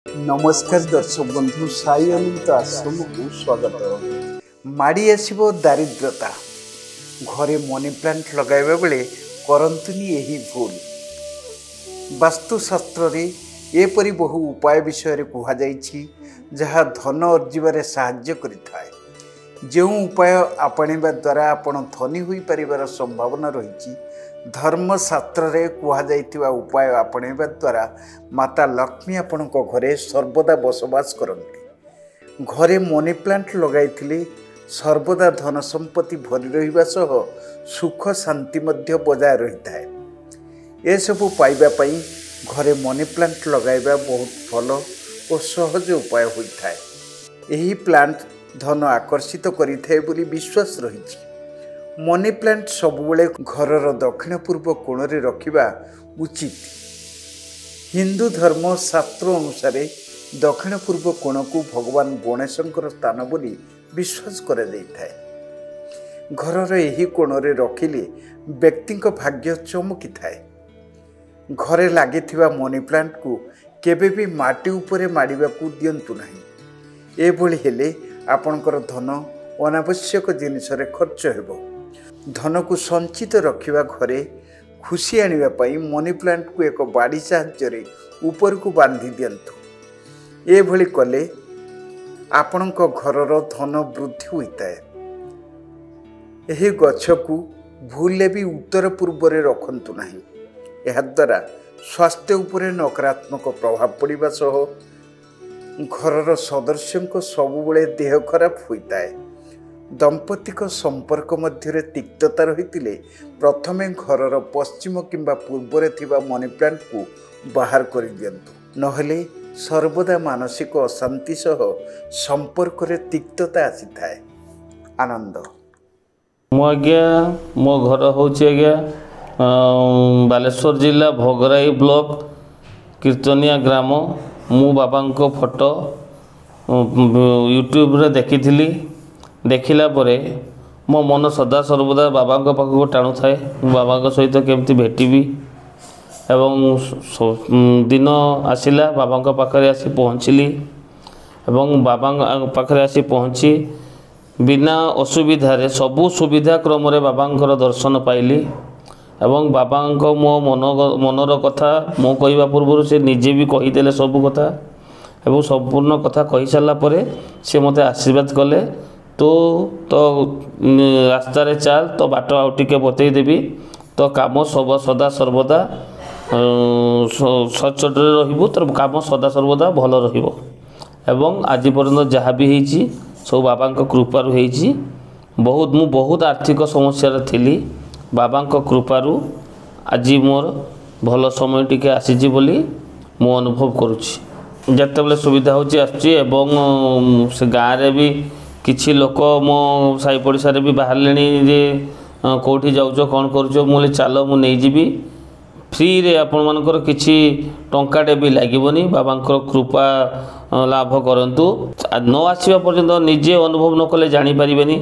नमस्कार दर्शक बंधु साई अनंत आश्रम को स्वागत। माड़ी आसब दारिद्रता घरे मनी प्लांट लगाइबा बेले करंतुनी यही भूल। वास्तुशास्त्र रे एपरी बहु उपाय विषय कहा जाइछि जहाँ धन अर्जिबारे साहाय्य करिथाए। जो उपाय आपणिबा द्वारा आपण धनी होई परिवार संभावना रही। धर्मशास्त्र रे कहा जाइथिबा उपाय आपणिबा द्वारा माता लक्ष्मी आपणक घरे सर्वदा बसवास करନ୍ତି। घरे मनी प्लांट लगाइथिले सर्वदा धन संपत्ति भरी रहिबा सह सुख शांति मध्य बजाय रहिथाए। ए सबु पाइबा पई घरे मनी प्लांट लगाइबा बहुत भल और सहज उपाय होइथाए। एही प्लांट धन आकर्षित करिथाए बोली विश्वास रहिछि। मनी प्लांट सबुबले घरर दक्षिण पूर्व कोण रे रखिबा उचित। हिंदू धर्म शास्त्र अनुसार दक्षिण पूर्व कोण को भगवान गणेशंकर स्थान बोली विश्वास करा जाइथाए। घरर एही कोण रे रखिले व्यक्तिक भाग्य चमकी थाए। घरे लागिथिबा मनी प्लांट को केबे भी माटी उपरे माडिबाकू दियंतु नाही। एभली हेले आपणकर धन अनावश्यक जिनिसरे खर्च हेबो। धन को संचित रखिबा घरे खुशी आनिबा पई मनी प्लांट को एक बाड़ी साहाय्य ऊपर को बांधी दियंतु। एभली कले आपणक घरर धन वृद्धि होइताए। एही गछ को भूले भी उत्तर पूर्व रे रखंतु नाही। एहा द्वारा स्वास्थ्य उपरे नकारात्मक प्रभाव पड़िबा सह घरर सदस्यंक सबुबले देह खराब होइताए। दंपतिक संपर्क मध्य तिक्तता रही प्रथमे घरर पश्चिम किंबा पूर्व थिबा मनी प्लांट को बाहर कर दियंतु। नहले सर्वदा मानसिक अशांति सह संपर्क रे तिक्तता आसी थाए। आनंद मो घर होचे बालेश्वर जिला भोगराई ब्लॉक कीर्तनिया ग्राम। मु बाबा को फोटो यूट्यूब रे देखी देखिला परे मो मन सदा सर्वदा बाबा पाखक टाणु थाए। बाबा सहित केमती भेटिबी एवं दिन आसिला बाबा पाखरे आसी पहुँचली एवं बाबा पाखरे आसी पहुँची बिना असुविधारे सबु सुविधा क्रम रे बाबा दर्शन पाइली एवं बाबा मो मनर कथा मो कहवा पूर्व से निजे भी कहीदेले सबु कथा एवं संपूर्ण कथा कही सारा परे से मते आशीर्वाद कले तो रास्ता रे चाल तो बाट आउ टिके बतई देबी तो काम सब सदा सर्वदा सचोट रहिबो तो काम सदा सर्वदा भल रहिबो। एवं आज पर्यंत जहाँ भी होईची सब बाबा कृपारू होईची। बहुत आर्थिक समस्या थी बाबा कृपारू आज मोर भल समय टिके आसीची बोली मु अनुभव करुछि। जतेबेले सुविधा होची आछी एवं से गाँव रे भी किछि लोक मो साई पड़िशा रे भी बाहरलेनी जे कोठी जाउछो कोन करूछो मुले चालो मु नै जीबी फ्री रे आपण मानकर किछि टंकाटे भी लागिबोनी। बाबांकर कृपा लाभ करंतु न आसीबा पर्यंत निजे अनुभव न कले जानि परिबेनी।